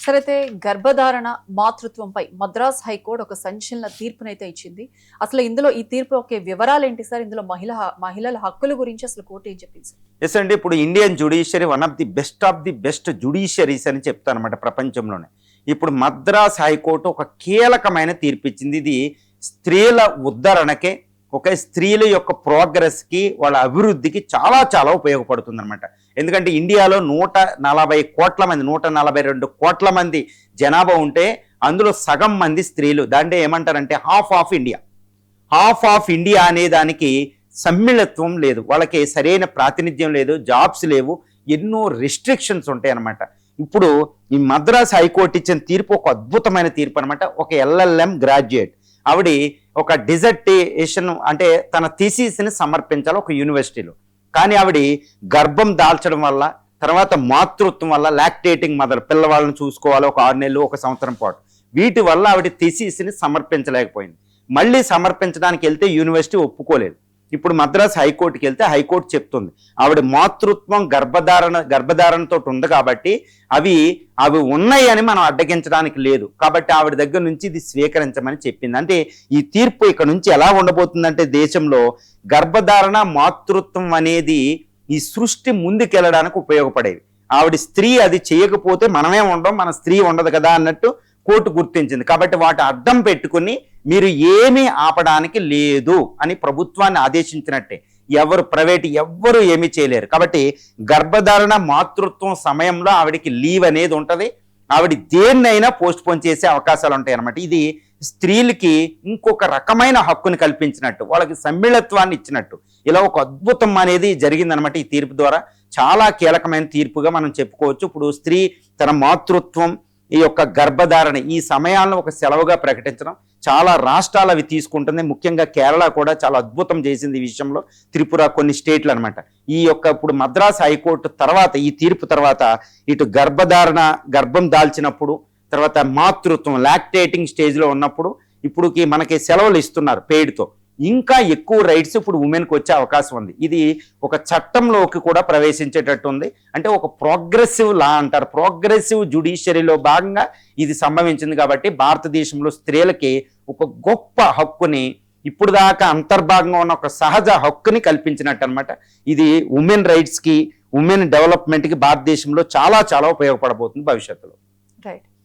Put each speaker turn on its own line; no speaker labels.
సరే అయితే గర్భధారణ, మాతృత్వంపై మద్రాస్ హైకోర్టు ఒక సంచలన తీర్పునైతే ఇచ్చింది. అసలు ఇందులో ఈ తీర్పు యొక్క వివరాలేంటి సార్? ఇందులో మహిళల హక్కుల గురించి అసలు కోర్టు ఏం చెప్పింది సార్?
ఎస్ అండి. ఇప్పుడు Indian judiciary one of the best judiciaries అని చెప్తానమాట ప్రపంచంలోనే. ఇప్పుడు మద్రాస్ హైకోర్టు ఒక కీలకమైన తీర్పు ఇచ్చింది. ఇది స్త్రీల ఉద్ధరణకే, ఒక స్త్రీల యొక్క ప్రోగ్రెస్కి, వాళ్ళ అభివృద్ధికి చాలా చాలా ఉపయోగపడుతుంది అనమాట. ఎందుకంటే ఇండియాలో 140 కోట్ల మంది, 142 కోట్ల మంది జనాభా ఉంటే అందులో సగం మంది స్త్రీలు. దాంట్లో ఏమంటారంటే హాఫ్ ఆఫ్ ఇండియా అనే దానికి సమ్మిళత్వం లేదు, వాళ్ళకి సరైన ప్రాతినిధ్యం లేదు, జాబ్స్ లేవు, ఎన్నో రిస్ట్రిక్షన్స్ ఉంటాయి అన్నమాట. ఇప్పుడు ఈ మద్రాస్ హైకోర్టు ఇచ్చిన తీర్పు ఒక అద్భుతమైన తీర్పు అనమాట. ఒక LLM గ్రాడ్యుయేట్ ఆవిడ ఒక డిజర్టేషన్ అంటే తన థీసిస్ని సమర్పించాలి ఒక యూనివర్సిటీలో. కానీ ఆవిడ గర్భం దాల్చడం వల్ల, తర్వాత మాతృత్వం వల్ల, లాక్టేటింగ్ మదర్, పిల్లవాళ్ళని చూసుకోవాలి ఒక 6 నెలలు 1 సంవత్సరం పాటు, వీటి వల్ల ఆవిడ థీసిస్ని సమర్పించలేకపోయింది. మళ్ళీ సమర్పించడానికి వెళ్తే యూనివర్సిటీ ఒప్పుకోలేదు. ఇప్పుడు మద్రాస్ హైకోర్టుకి వెళ్తే హైకోర్టు చెప్తుంది ఆవిడ మాతృత్వం గర్భధారణతో ఉంది కాబట్టి అవి ఉన్నాయి అని మనం అడ్డగించడానికి లేదు, కాబట్టి ఆవిడ దగ్గర నుంచి ఇది స్వీకరించమని చెప్పింది. అంటే ఈ తీర్పు ఇక్కడ నుంచి ఎలా ఉండబోతుందంటే, దేశంలో గర్భధారణ, మాతృత్వం అనేది ఈ సృష్టి ముందుకెళ్ళడానికి ఉపయోగపడేవి. ఆవిడ స్త్రీ అది చేయకపోతే మనమే ఉండం, మన స్త్రీ ఉండదు కదా అన్నట్టు కోర్టు గుర్తించింది. కాబట్టి వాటి అడ్డం పెట్టుకుని మీరు ఏమీ ఆపడానికి లేదు అని ప్రభుత్వాన్ని ఆదేశించినట్టే. ప్రైవేట్ ఎవ్వరు ఏమీ చేయలేరు. కాబట్టి గర్భధారణ, మాతృత్వం సమయంలో ఆవిడికి లీవ్ అనేది ఉంటుంది. ఆవిడ దేన్నైనా పోస్ట్ పోన్ చేసే అవకాశాలు ఉంటాయి అన్నమాట. ఇది స్త్రీలకి ఇంకొక రకమైన హక్కుని కల్పించినట్టు, వాళ్ళకి సమ్మిళత్వాన్ని ఇచ్చినట్టు, ఇలా ఒక అద్భుతం అనేది జరిగిందనమాట. ఈ తీర్పు ద్వారా చాలా కీలకమైన తీర్పుగా మనం చెప్పుకోవచ్చు. ఇప్పుడు స్త్రీ తన మాతృత్వం, ఈ యొక్క గర్భధారణ ఈ సమయాలను ఒక సెలవుగా ప్రకటించడం చాలా రాష్ట్రాలు అవి తీసుకుంటుంది. ముఖ్యంగా కేరళ కూడా చాలా అద్భుతం చేసింది ఈ విషయంలో, త్రిపుర, కొన్ని స్టేట్లు అనమాట. ఈ యొక్క ఇప్పుడు మద్రాస్ హైకోర్టు తర్వాత, ఈ తీర్పు తర్వాత, ఇటు గర్భం దాల్చినప్పుడు, తర్వాత మాతృత్వం లాక్టేటింగ్ స్టేజ్లో ఉన్నప్పుడు ఇప్పుడుకి మనకి సెలవులు ఇస్తున్నారు పెయిడ్తో. ఇంకా ఎక్కువ రైట్స్ ఇప్పుడు ఉమెన్కి వచ్చే అవకాశం ఉంది. ఇది ఒక చట్టంలోకి కూడా ప్రవేశించేటట్టు ఉంది. అంటే ఒక ప్రోగ్రెసివ్ లా అంటారు, ప్రోగ్రెసివ్ జ్యుడిషియరీలో భాగంగా ఇది సంభవించింది. కాబట్టి భారతదేశంలో స్త్రీలకి ఒక గొప్ప హక్కుని, ఇప్పుడు దాకా అంతర్భాగంగా ఉన్న ఒక సహజ హక్కుని కల్పించినట్టు అనమాట. ఇది ఉమెన్ రైట్స్కి, ఉమెన్ డెవలప్మెంట్కి భారతదేశంలో చాలా చాలా ఉపయోగపడబోతుంది భవిష్యత్తులో.